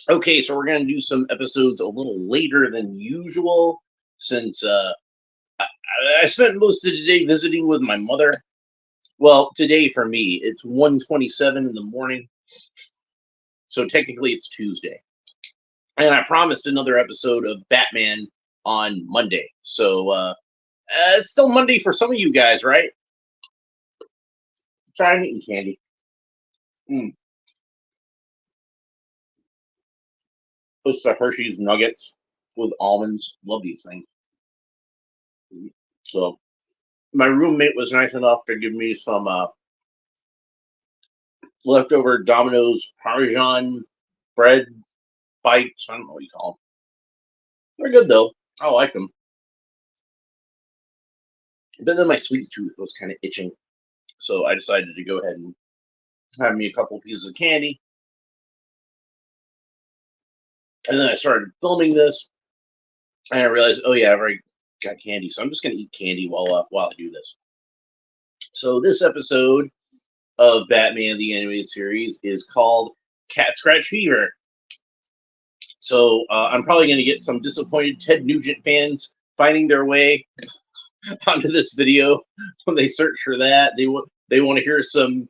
Okay, so we're gonna do some episodes a little later than usual since I, I spent most of the day visiting with my mother. Well, today for me it's 1:27 in the morning, so technically it's Tuesday, and I promised another episode of Batman on Monday. So it's still Monday for some of you guys, right? Try and eating candy. Mm. Those are Hershey's Nuggets with almonds. Love these things. So my roommate was nice enough to give me some leftover Domino's Parmesan bread bites. I don't know what you call them. They're good though. I like them. But then my sweet tooth was kind of itching, so I decided to go ahead and have me a couple pieces of candy. And then I started filming this, and I realized, oh yeah, I've already got candy, so I'm just gonna eat candy while I do this. So this episode of Batman the Animated Series is called Cat Scratch Fever. So I'm probably going to get some disappointed Ted Nugent fans finding their way onto this video when they search for that. They want to hear some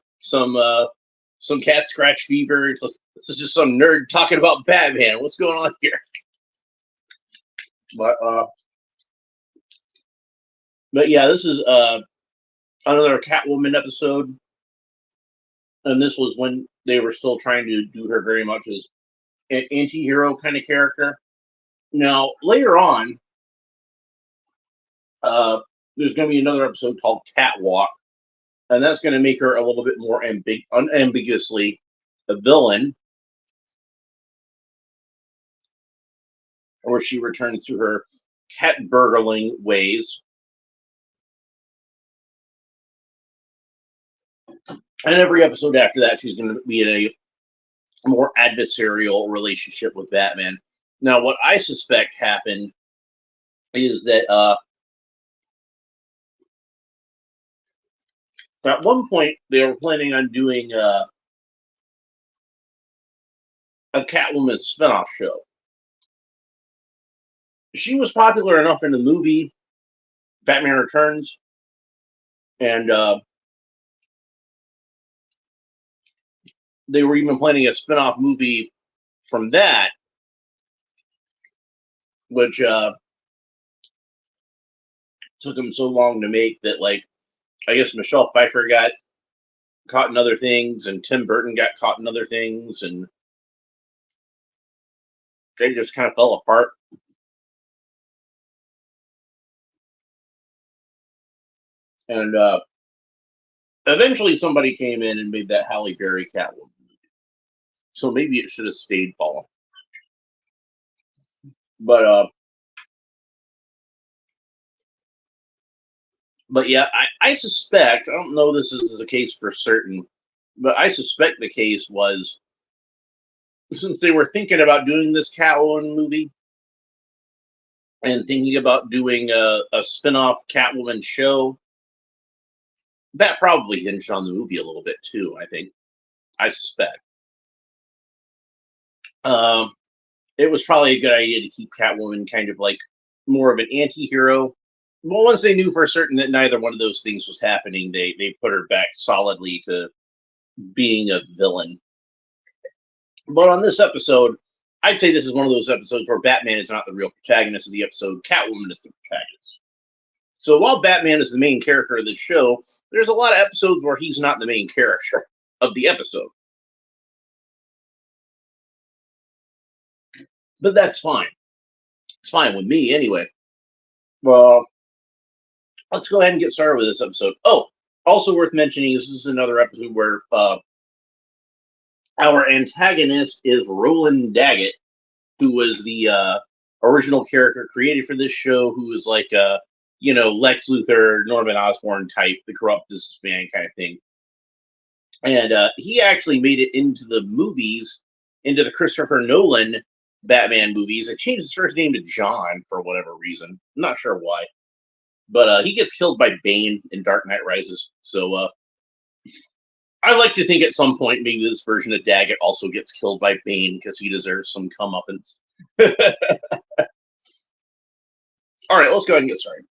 cat scratch fever. It's like, this is just some nerd talking about Batman. What's going on here? But uh, but yeah, this is another Catwoman episode, and this was when they were still trying to do her very much as an anti-hero kind of character. Now later on, uh, there's going to be another episode called Catwalk, and that's going to make her a little bit more unambiguously a villain, where she returns to her cat burgling ways. And every episode after that, she's going to be in a more adversarial relationship with Batman. Now, what I suspect happened is that at one point they were planning on doing a Catwoman spinoff show. She was popular enough in the movie Batman Returns, and they were even planning a spinoff movie from that, which took them so long to make that, like, I guess Michelle Pfeiffer got caught in other things, and Tim Burton got caught in other things, and they just kind of fell apart. And eventually, somebody came in and made that Halle Berry Catwoman. So maybe it should have stayed Paul. But but yeah, I suspect, I don't know this is the case for certain, but I suspect the case was, since they were thinking about doing this Catwoman movie and thinking about doing a spin-off Catwoman show, that probably hinged on the movie a little bit too, I think. I suspect. Um, it was probably a good idea to keep Catwoman kind of like more of an anti-hero. Well, once they knew for certain that neither one of those things was happening, they put her back solidly to being a villain. But on this episode, I'd say this is one of those episodes where Batman is not the real protagonist of the episode. Catwoman is the protagonist. So while Batman is the main character of the show, there's a lot of episodes where he's not the main character of the episode. But that's fine. It's fine with me anyway. Well, let's go ahead and get started with this episode. Oh, also worth mentioning is this is another episode where our antagonist is Roland Daggett, who was the original character created for this show, who was like Lex Luthor, Norman Osborn type, the corrupt businessman kind of thing. And he actually made it into the movies, into the Christopher Nolan Batman movies. I changed his first name to John for whatever reason. I'm not sure why. But he gets killed by Bane in Dark Knight Rises. So I like to think at some point maybe this version of Daggett also gets killed by Bane because he deserves some comeuppance. All right, let's go ahead and get started.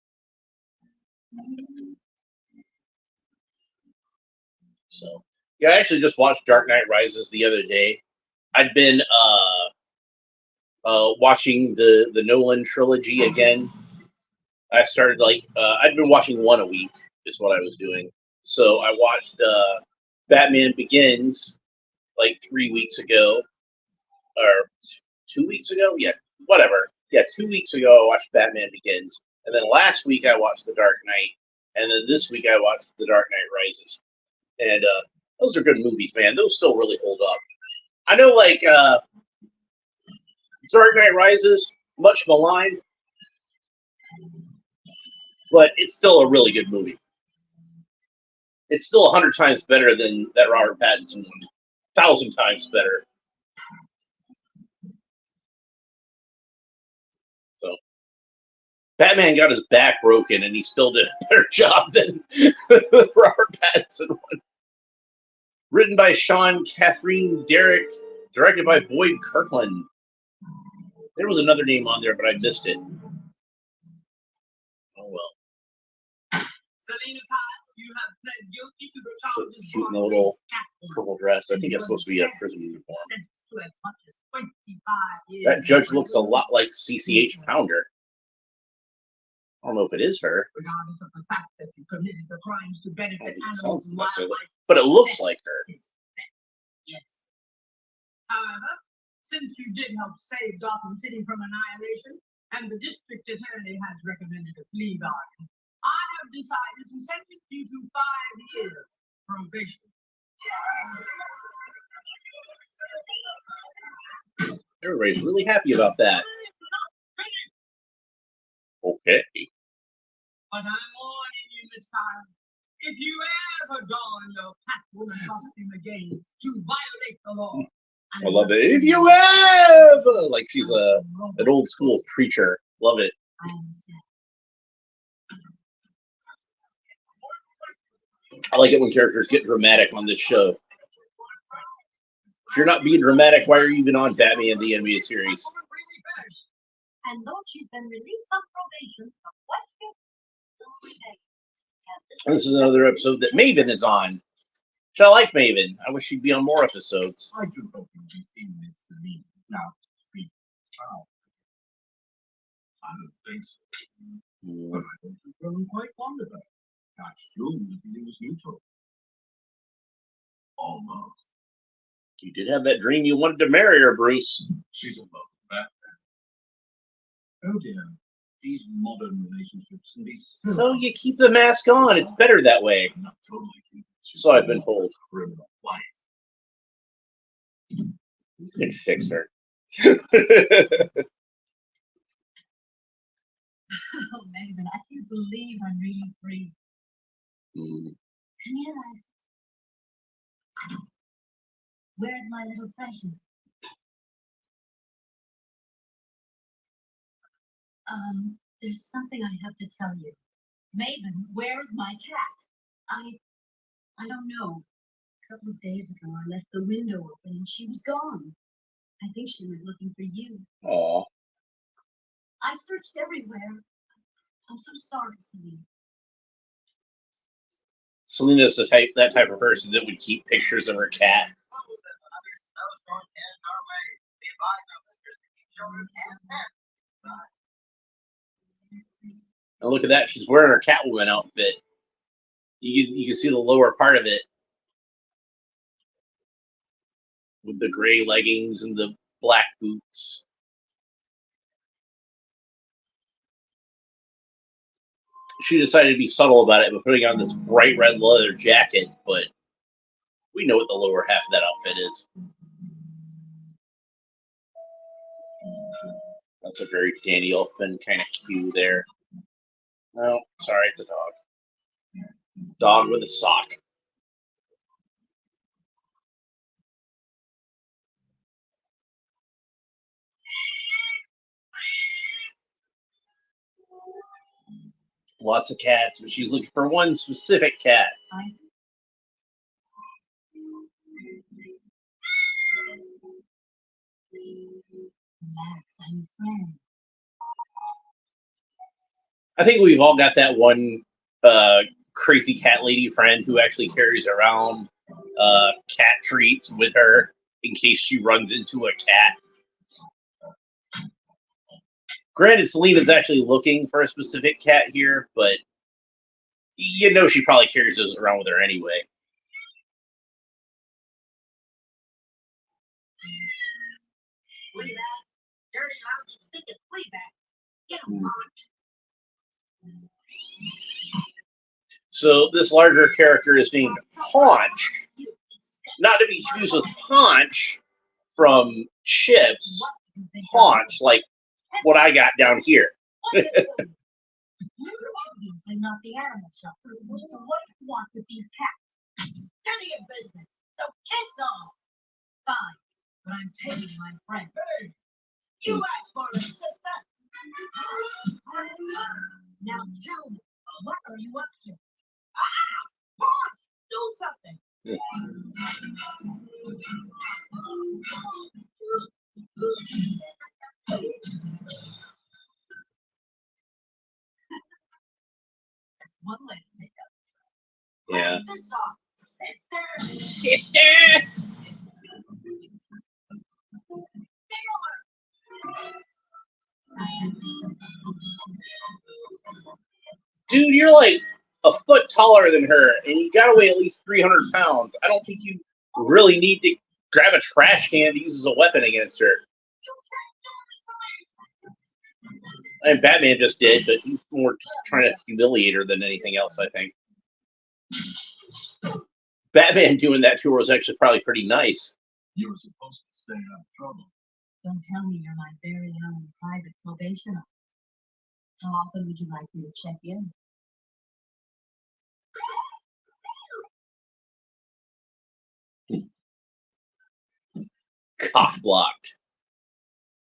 So, yeah, I actually just watched Dark Knight Rises the other day. I'd been watching the Nolan trilogy again. I started I'd been watching one a week is what I was doing. So I watched Batman Begins like 3 weeks ago, or 2 weeks ago. Yeah, whatever. Yeah, 2 weeks ago I watched Batman Begins, and then last week I watched The Dark Knight, and then this week I watched The Dark Knight Rises. And those are good movies, man. Those still really hold up. I know, Dark Knight Rises, much maligned, but it's still a really good movie. It's still 100 times better than that Robert Pattinson one. 1,000 times better. So, Batman got his back broken, and he still did a better job than the Robert Pattinson one. Written by Sean Catherine Derrick, directed by Boyd Kirkland. There was another name on there, but I missed it. Oh well. Selena Kyle, you have pled guilty to the charges. So cute little purple dress. I think it's supposed to be a prison uniform. That judge looks a lot like CCH Pounder. I don't know if it is her. Regardless of the fact that you committed the crimes to benefit animals and wildlife, but it looks like her. Yes. However, since you did help save Gotham City from annihilation, and the district attorney has recommended a plea bargain, I have decided to sentence you to 5 years probation. Everybody's really happy about that. Okay. But I'm warning you, Miss Kyle. If you ever don your Catwoman costume again to violate the law, I love it. If you ever, like she's an old school preacher. Love it. I like it when characters get dramatic on this show. If you're not being dramatic, why are you even on Batman the Animated Series? And though she's been released on probation, this is another episode that Maven is on. I like Maven. I wish she'd be on more episodes. I do hope you'll be seeing this to me now. Speak out. I don't think so. But I think you've grown quite fond of her. Not soon the feeling was neutral. Almost. You did have that dream you wanted to marry her, Bruce. She's in love with Batman. Oh dear. These modern relationships can be so you keep the mask on. It's better that way. Not totally. So I've been told. Criminal life. You can fix her. Oh, Megan, I can't believe I'm really free. And realize, where's my little precious? There's something I have to tell you. Maven, where's my cat? I don't know. A couple of days ago, I left the window open and she was gone. I think she was looking for you. Aw. I searched everywhere. I'm so sorry, Selena. Selena's that type of person that would keep pictures of her cat. And look at that, she's wearing her Catwoman outfit. You can see the lower part of it with the gray leggings and the black boots. She decided to be subtle about it by putting on this bright red leather jacket, but we know what the lower half of that outfit is. That's a very Danny Elfman kind of cue there. No, sorry, it's a dog. Dog with a sock. Lots of cats, but she's looking for one specific cat. Relax, I'm your friend. I think we've all got that one crazy cat lady friend who actually carries around cat treats with her in case she runs into a cat. Granted, Selena's actually looking for a specific cat here, but you know she probably carries those around with her anyway. Fleabag, dirty, lousy, stinking Fleabag. Get him, So this larger character is named Paunch, not to be confused with Paunch from Chips. Paunch, like what I got down here. You're obviously not the animal shelter. So what do you want with these cats? None of your business. So kiss off. Fine, but I'm taking my friend. Hey, you asked for it, sister. Now tell me, what are you up to? Boy, do something. That's one way to take up. Yeah. This off, sister. Sister! Dude, you're like a foot taller than her, and you gotta weigh at least 300 pounds. I don't think you really need to grab a trash can to use as a weapon against her. And Batman just did, but he's more just trying to humiliate her than anything else, I think. Batman doing that to her was actually probably pretty nice. You were supposed to stay out of trouble. Don't tell me you're my very own private probation officer. How often would you like me to check in? Cock blocked.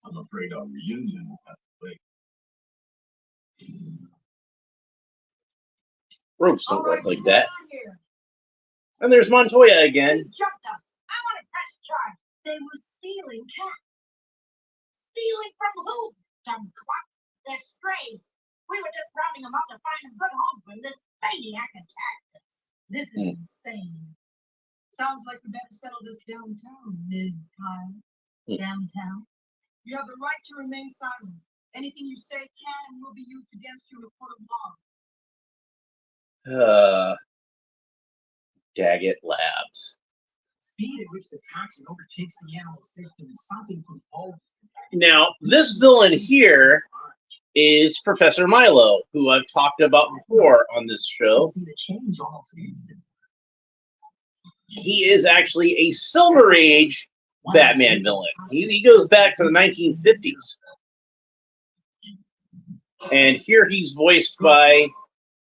I'm afraid our reunion will have to wait. Ropes don't work like that. And there's Montoya again. Jumped us. I want to press charge. They were stealing cats. Stealing from who? Dumb clock. They're strays. We were just rounding them up to find a good home when this maniac attacked us. This is insane. Sounds like we better settle this downtown, Ms. Kyle. Downtown? You have the right to remain silent. Anything you say can and will be used against you in a court of law. Daggett Labs. Speed at which the toxin overtakes the animal system is something to behold. Now, this villain here is Professor Milo, who I've talked about before on this show. See the change almost instantly. He is actually a Silver Age Batman villain. He goes back to the 1950s. And here he's voiced by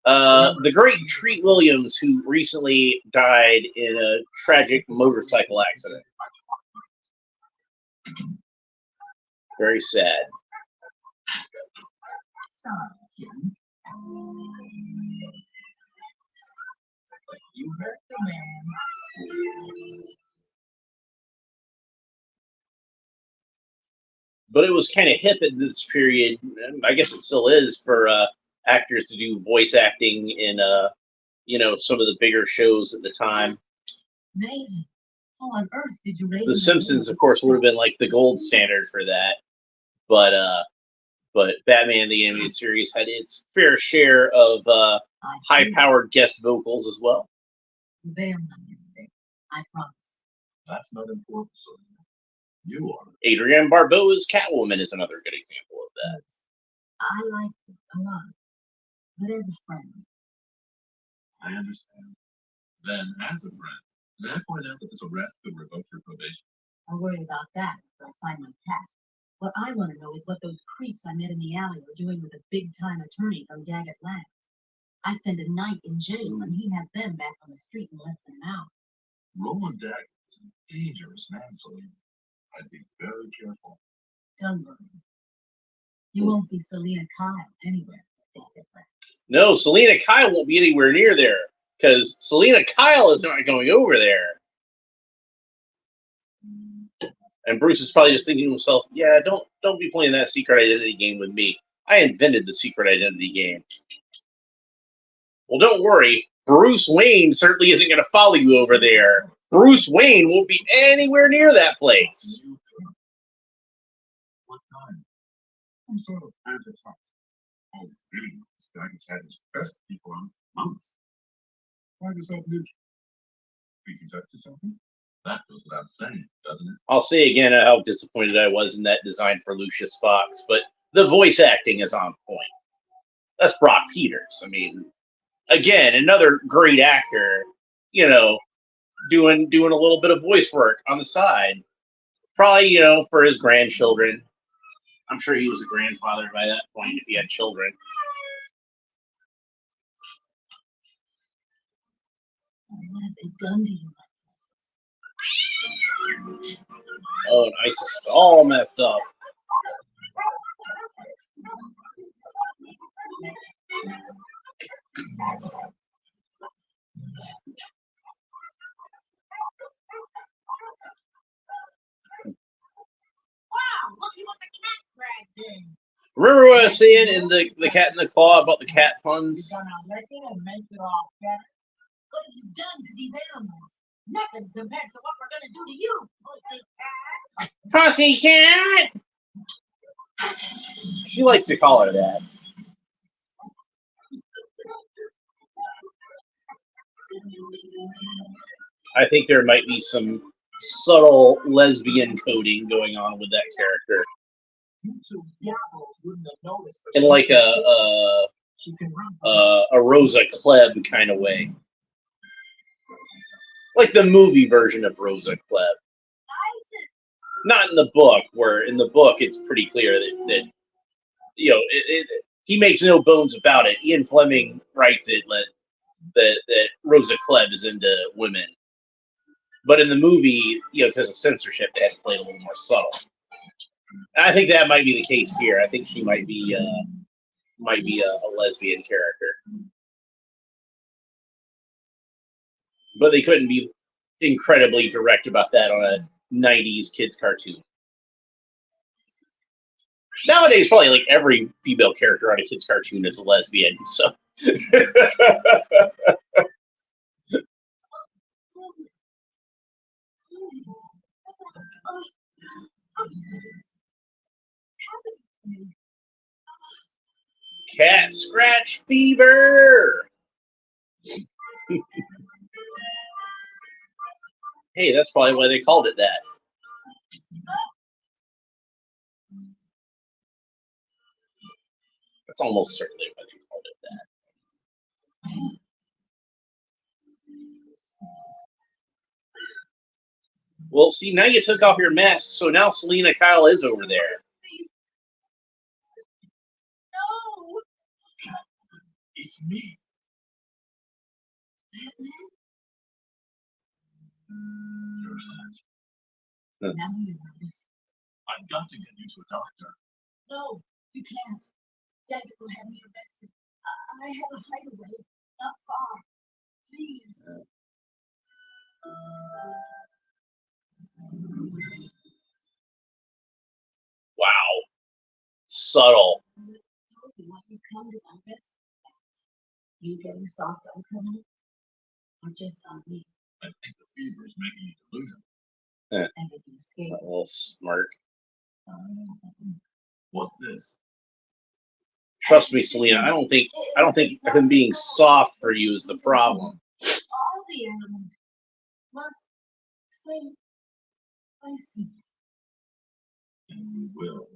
the great Treat Williams, who recently died in a tragic motorcycle accident. Very sad. You heard the man. But it was kind of hip in this period. I guess it still is for actors to do voice acting in, some of the bigger shows at the time. Nathan, how on earth did you raise The Simpsons, of course, would have been like the gold standard for that. But Batman the Animated Series had its fair share of high-powered guest vocals as well. Bail money is sick, I promise. That's not important, Selena. You are. Adrienne Barbeau's Catwoman is another good example of that. I like you a lot, but as a friend. I understand. Then, as a friend, may I point out that this arrest could revoke your probation? I'll worry about that after I find my cat. What I want to know is what those creeps I met in the alley are doing with a big-time attorney from Daggett Land. I spend a night in jail, and he has them back on the street in less than an hour. Roland Daggett is a dangerous man, Selena. I'd be very careful. Don't worry. You won't see Selena Kyle anywhere at Daggett Land. No, Selena Kyle won't be anywhere near there, because Selena Kyle is not going over there. And Bruce is probably just thinking to himself, "Yeah, don't be playing that secret identity game with me. I invented the secret identity game." Well, don't worry. Bruce Wayne certainly isn't going to follow you over there. Bruce Wayne won't be anywhere near that place. What kind? Some sort of antidote. Oh, really? This guy has had his best people on for months. Why this up neutral? Think he's up to something? That goes without saying, doesn't it? I'll say again how disappointed I was in that design for Lucius Fox, but the voice acting is on point. That's Brock Peters. I mean, again, another great actor, doing a little bit of voice work on the side. Probably, for his grandchildren. I'm sure he was a grandfather by that point if he had children. What have they done to you? Oh, and Isis is all messed up. Wow, look at what the cat dragged in. Remember what I was saying in the Cat in the Claw about the cat puns? You're gonna lick it and make it all better? What have you done to these animals? Nothing compared to what we're gonna do to you, pussycat. Pussycat! She likes to call her that. I think there might be some subtle lesbian coding going on with that character. You two diablos wouldn't have noticed. In like a She can run for Rosa Klebb kind of way. Like the movie version of Rosa Klebb. Not in the book, where in the book it's pretty clear that he makes no bones about it. Ian Fleming writes it that Rosa Klebb is into women. But in the movie, because of censorship, they had to play it a little more subtle. I think that might be the case here. I think she might be a lesbian character. But they couldn't be incredibly direct about that on a 90s kids cartoon. Nowadays, probably like every female character on a kids cartoon is a lesbian. So. Cat scratch fever. Hey, that's probably why they called it that. That's almost certainly why they called it that. Well, see, now you took off your mask, so now Selena Kyle is over there. No. It's me. Now you notice. I've got to get you to a doctor. No, you can't. Daggett will have me arrested. I have a hideaway not far. Please. Wow. Subtle. I told you why you come to my rescue. You getting soft on coming? Or just on me? I think the fever is making you delusional. And they can escape. A little smirk. What's this? Trust me, Selena. I don't think him being soft for you is the problem. All the animals must save Isis. And we will.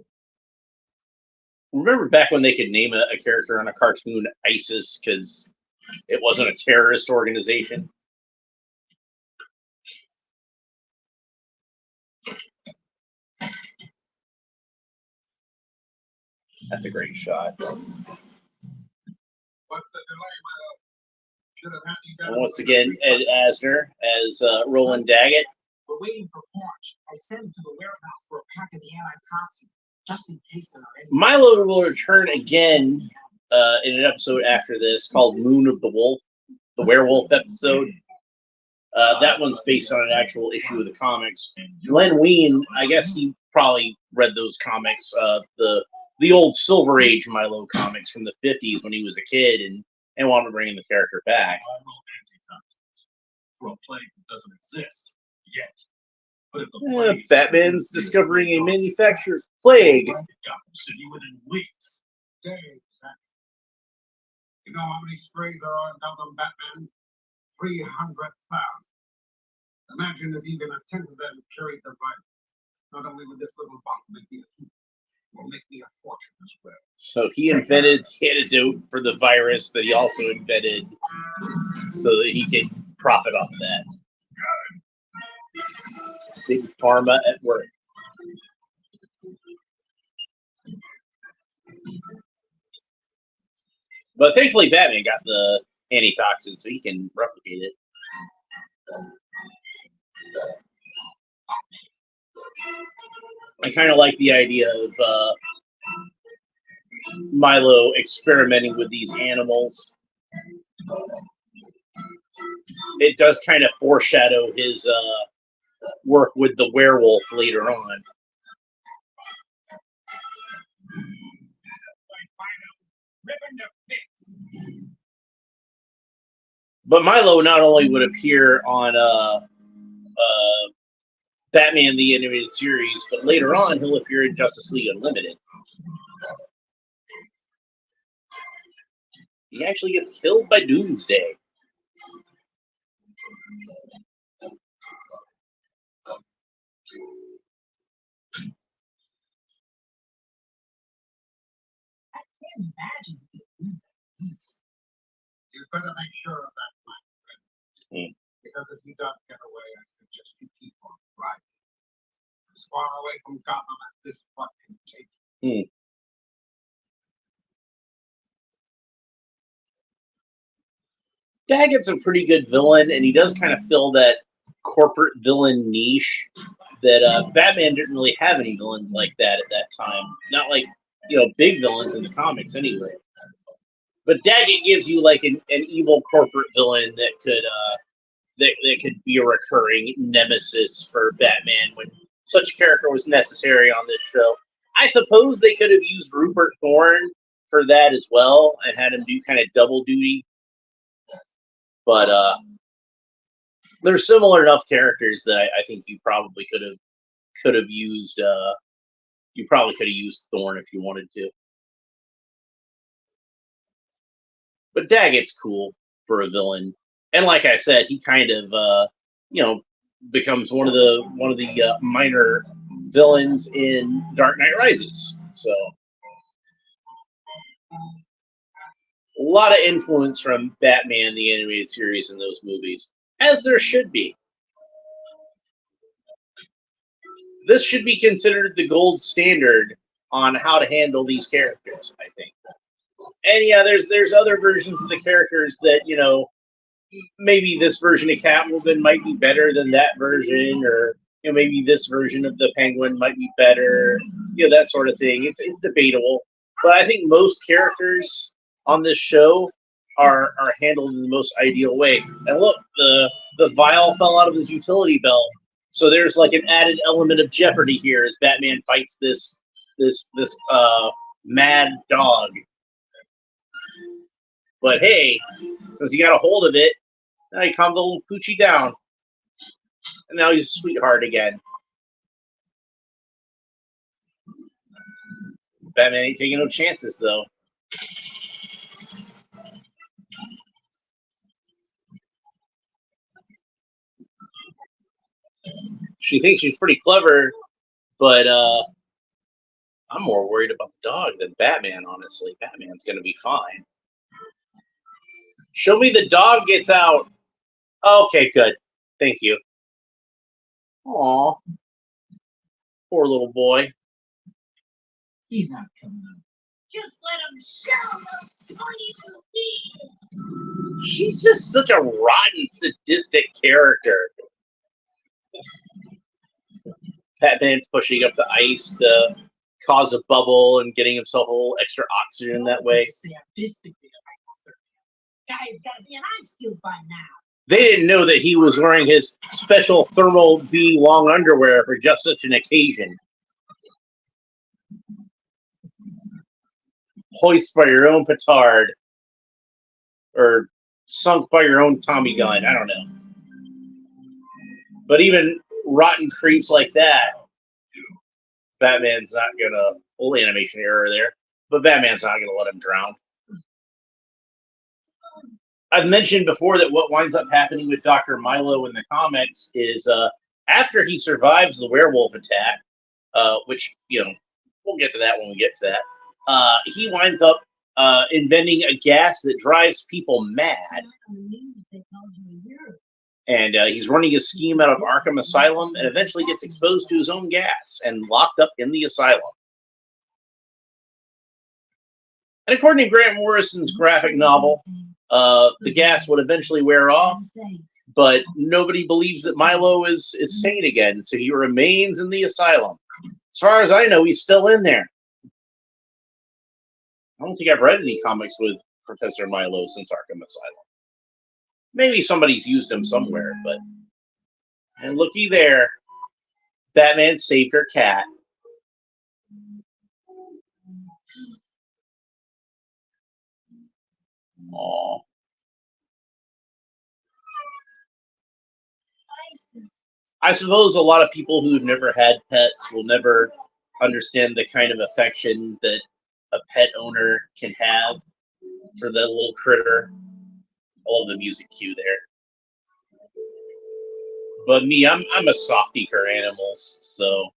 Remember back when they could name a character on a cartoon ISIS because it wasn't a terrorist organization? That's a great shot. What's the delay, Will? Should have had these And once again, Ed Asner as Roland Daggett. We're waiting for Porch. I sent him to the warehouse for a pack of the antitoxin, just in case they're not ready. Milo will return again in an episode after this called Moon of the Wolf, the werewolf episode. That one's based on an actual issue of the comics. Glenn Wein, I guess he probably read those comics, the old Silver Age Milo comics from the 50s when he was a kid, and wanted to bring the character back. For a plague that doesn't exist yet. But if the Batman's discovering a manufactured plague. City within weeks. Days. You know how many strays there are in Gotham, Batman? 300,000. Imagine if even a tenth of them carried the virus. Not only would this little bottle make me will make me a fortune as well. So he invented the antidote for the virus that he also invented so that he could profit off of that. Big pharma at work. But thankfully Batman got the antitoxin so he can replicate it. I kind of like the idea of Milo experimenting with these animals. It does kind of foreshadow his work with the werewolf later on. But Milo not only would appear on Batman the Animated Series, but later on he'll appear in Justice League Unlimited. He actually gets killed by Doomsday. I can't imagine the beast. You better make sure of that, my friend. Because if he does get away, I suggest you keep on driving. As far away from Gotham as this fuck can take you. Daggett's a pretty good villain, and he does kind of fill that corporate villain niche that Batman didn't really have any villains like that at that time. Not like, big villains in the comics anyway. But Daggett gives you like an evil corporate villain that could be a recurring nemesis for Batman when such a character was necessary on this show. I suppose they could have used Rupert Thorne for that as well and had him do kind of double duty. But they're similar enough characters that I think you probably could have used. You probably could have used Thorne if you wanted to. But Daggett's cool for a villain, and like I said, he kind of becomes one of the minor villains in Dark Knight Rises. So a lot of influence from Batman the Animated Series in those movies, as there should be. This should be considered the gold standard on how to handle these characters, I think. And yeah, there's other versions of the characters that, maybe this version of Catwoman might be better than that version, or maybe this version of the Penguin might be better, that sort of thing. It's debatable. But I think most characters on this show are handled in the most ideal way. And look, the vial fell out of his utility belt. So there's like an added element of jeopardy here as Batman fights this mad dog. But hey, since he got a hold of it, now he calmed the little poochie down. And now he's a sweetheart again. Batman ain't taking no chances, though. She thinks she's pretty clever, but I'm more worried about the dog than Batman, honestly. Batman's going to be fine. Show me the dog gets out. Okay, good. Thank you. Aw. Poor little boy. He's not coming out. Just let him show the She's just such a rotten, sadistic character. Batman pushing up the ice to cause a bubble and getting himself a little extra oxygen that way. Guy's gotta be an ice cube by now. They didn't know that he was wearing his special thermal B long underwear for just such an occasion. Hoist by your own petard, or sunk by your own Tommy gun. I don't know. But even rotten creeps like that, Batman's not gonna. Old animation error there, but Batman's not gonna let him drown. I've mentioned before that what winds up happening with Dr. Milo in the comics is after he survives the werewolf attack, which, we'll get to that when we get to that, he winds up inventing a gas that drives people mad. And he's running a scheme out of Arkham Asylum and eventually gets exposed to his own gas and locked up in the asylum. And according to Grant Morrison's graphic novel, the gas would eventually wear off, but nobody believes that Milo is sane again, so he remains in the asylum. As far as I know, he's still in there. I don't think I've read any comics with Professor Milo since Arkham Asylum. Maybe somebody's used him somewhere, but... And looky there. Batman saved her cat. Aww. I suppose a lot of people who've never had pets will never understand the kind of affection that a pet owner can have for that little critter. I love the music cue there. But me, I'm a softie for animals, so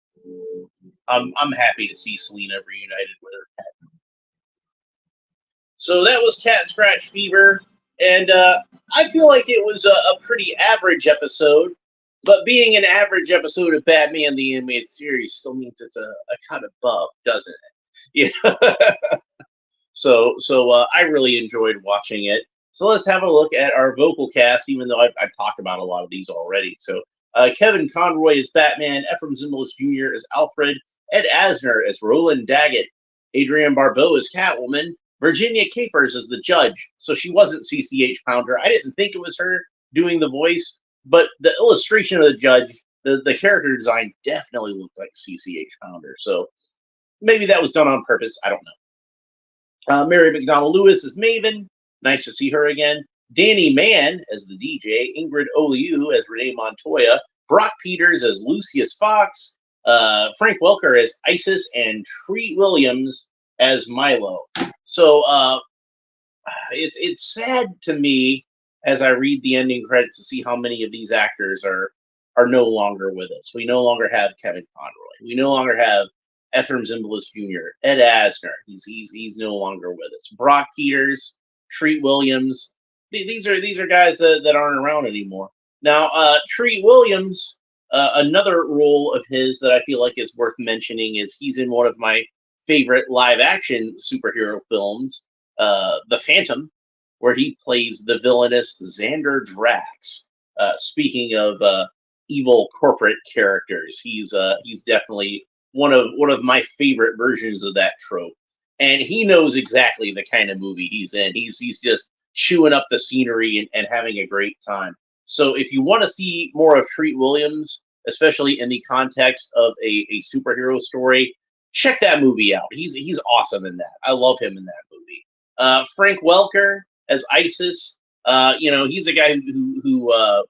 I'm happy to see Selena reunited with her pet. So that was Cat Scratch Fever, and I feel like it was a pretty average episode. But being an average episode of Batman the Animated Series still means it's a cut above, doesn't it? Yeah. So I really enjoyed watching it. So let's have a look at our vocal cast, even though I've talked about a lot of these already. So Kevin Conroy is Batman, Ephraim Zimbalist Jr. is Alfred, Ed Asner as Roland Daggett, Adrienne Barbeau is Catwoman, Virginia Capers is the Judge. So she wasn't CCH Pounder. I didn't think it was her doing the voice, but the illustration of the Judge, the character design definitely looked like CCH Pounder. So maybe that was done on purpose. I don't know. Mary McDonnell Lewis is Maven. Nice to see her again. Danny Mann as the DJ. Ingrid Oliu as Renee Montoya. Brock Peters as Lucius Fox. Frank Welker as Isis. And Treat Williams as Milo. So it's sad to me as I read the ending credits to see how many of these actors are no longer with us. We no longer have Kevin Conroy. We no longer have Ephraim Zimbalist Jr., Ed Asner. He's no longer with us. Brock Peters, Treat Williams. These are guys that aren't around anymore. Now, Treat Williams, another role of his that I feel like is worth mentioning is he's in one of my favorite live-action superhero films, The Phantom, where he plays the villainous Xander Drax. Speaking of evil corporate characters, he's definitely one of my favorite versions of that trope. And he knows exactly the kind of movie he's in. He's just chewing up the scenery and having a great time. So if you want to see more of Treat Williams, especially in the context of a superhero story, check that movie out. He's awesome in that. I love him in that movie. Frank Welker as Isis. He's a guy who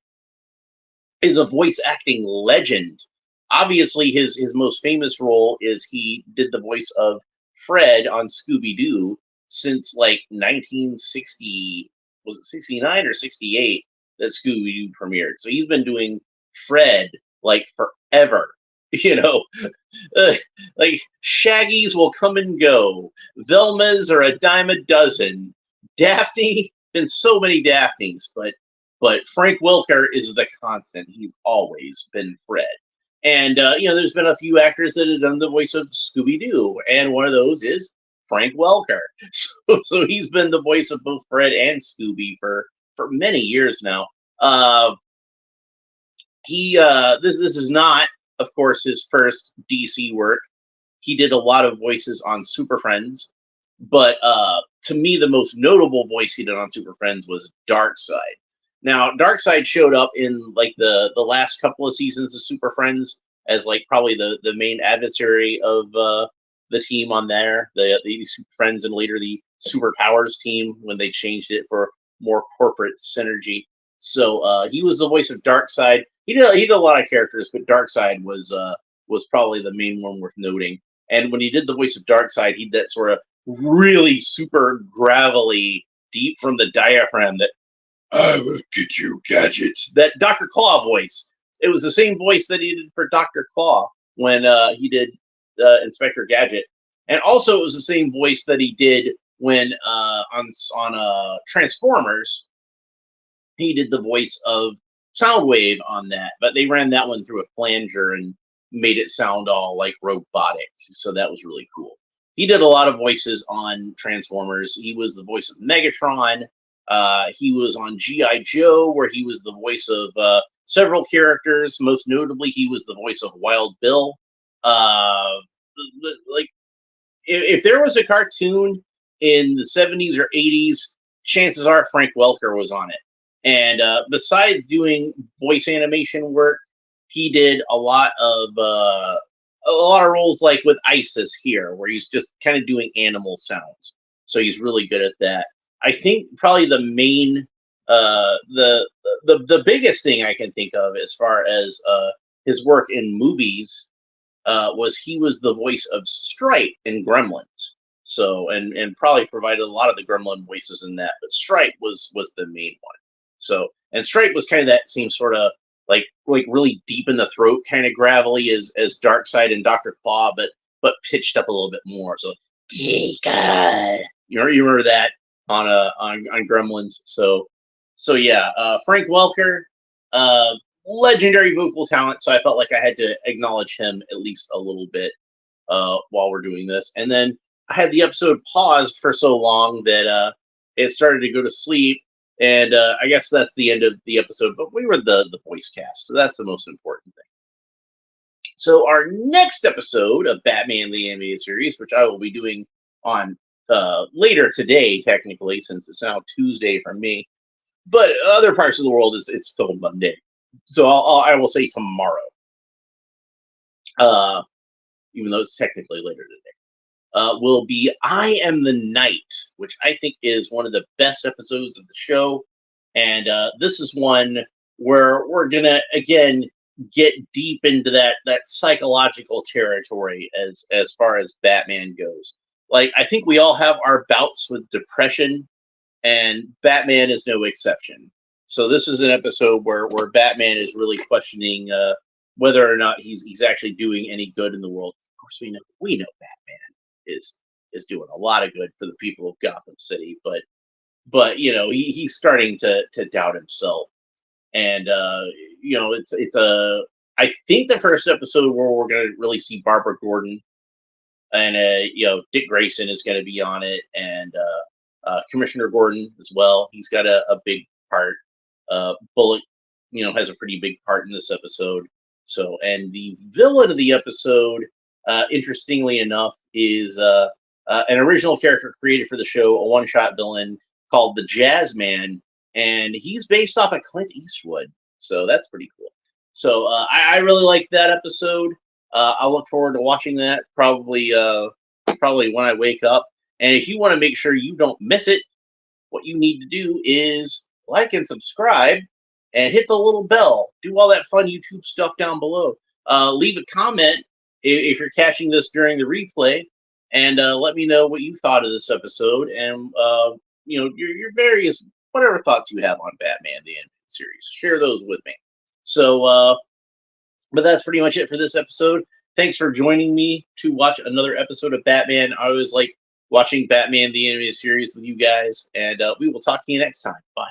is a voice acting legend. Obviously, his most famous role is he did the voice of Fred on Scooby-Doo since like 1960, was it 69 or 68 that Scooby-Doo premiered. So he's been doing Fred like forever. Like Shaggy's will come and go. Velma's are a dime a dozen. Daphne, been so many Daphnes, but Frank Welker is the constant. He's always been Fred. And, there's been a few actors that have done the voice of Scooby-Doo, and one of those is Frank Welker. So he's been the voice of both Fred and Scooby for many years now. This is not, of course, his first DC work. He did a lot of voices on Super Friends, but to me, the most notable voice he did on Super Friends was Darkseid. Now, Darkseid showed up in like the last couple of seasons of Super Friends as like probably the main adversary of the team on there, the Super Friends, and later the Superpowers team when they changed it for more corporate synergy. So he was the voice of Darkseid. He did a lot of characters, but Darkseid was probably the main one worth noting. And when he did the voice of Darkseid, he did that sort of really super gravelly, deep from the diaphragm that I will get you, gadgets. That Dr. Claw voice. It was the same voice that he did for Dr. Claw when he did Inspector Gadget, and also it was the same voice that he did when on Transformers. He did the voice of Soundwave on that, but they ran that one through a flanger and made it sound all like robotic. So that was really cool. He did a lot of voices on Transformers. He was the voice of Megatron. He was on G.I. Joe, where he was the voice of several characters. Most notably, he was the voice of Wild Bill. Like, if there was a cartoon in the 70s or 80s, chances are Frank Welker was on it. And besides doing voice animation work, he did a lot of roles like with Isis here, where he's just kind of doing animal sounds. So he's really good at that. I think probably the main, the biggest thing I can think of as far as his work in movies was he was the voice of Stripe in Gremlins. So and probably provided a lot of the Gremlin voices in that, but Stripe was the main one. So and Stripe was kind of that same sort of like really deep in the throat, kind of gravelly as Darkseid and Dr. Claw, but pitched up a little bit more. So God, you remember that on Gremlins. So yeah, Frank Welker, legendary vocal talent. So I felt like I had to acknowledge him at least a little bit while we're doing this. And then I had the episode paused for so long that it started to go to sleep. And I guess that's the end of the episode, but we were the voice cast, so that's the most important thing. So our next episode of Batman the Animated Series, which I will be doing on later today, technically, since it's now Tuesday for me, but other parts of the world it's still Monday, so I will say tomorrow, even though it's technically later today. Will be I Am the Night, which I think is one of the best episodes of the show. And this is one where we're going to, again, get deep into that psychological territory as far as Batman goes. Like, I think we all have our bouts with depression, and Batman is no exception. So this is an episode where Batman is really questioning whether or not he's actually doing any good in the world. Of course, we know Batman is doing a lot of good for the people of Gotham City, but he's starting to doubt himself, and it's I think the first episode where we're going to really see Barbara Gordon, and Dick Grayson is going to be on it, and Commissioner Gordon as well. He's got a big part. Bullock, has a pretty big part in this episode. So, and the villain of the episode, interestingly enough, is an original character created for the show, a one-shot villain called the Jazz Man, and he's based off of Clint Eastwood. So that's pretty cool. So I really like that episode. I'll look forward to watching that probably when I wake up. And if you want to make sure you don't miss it, what you need to do is like and subscribe and hit the little bell. Do all that fun YouTube stuff down below. Leave a comment if you're catching this during the replay, and let me know what you thought of this episode, and your various whatever thoughts you have on Batman the Animated Series. Share those with me. So, but that's pretty much it for this episode. Thanks for joining me to watch another episode of Batman. I always like watching Batman the Animated Series with you guys, and we will talk to you next time. Bye.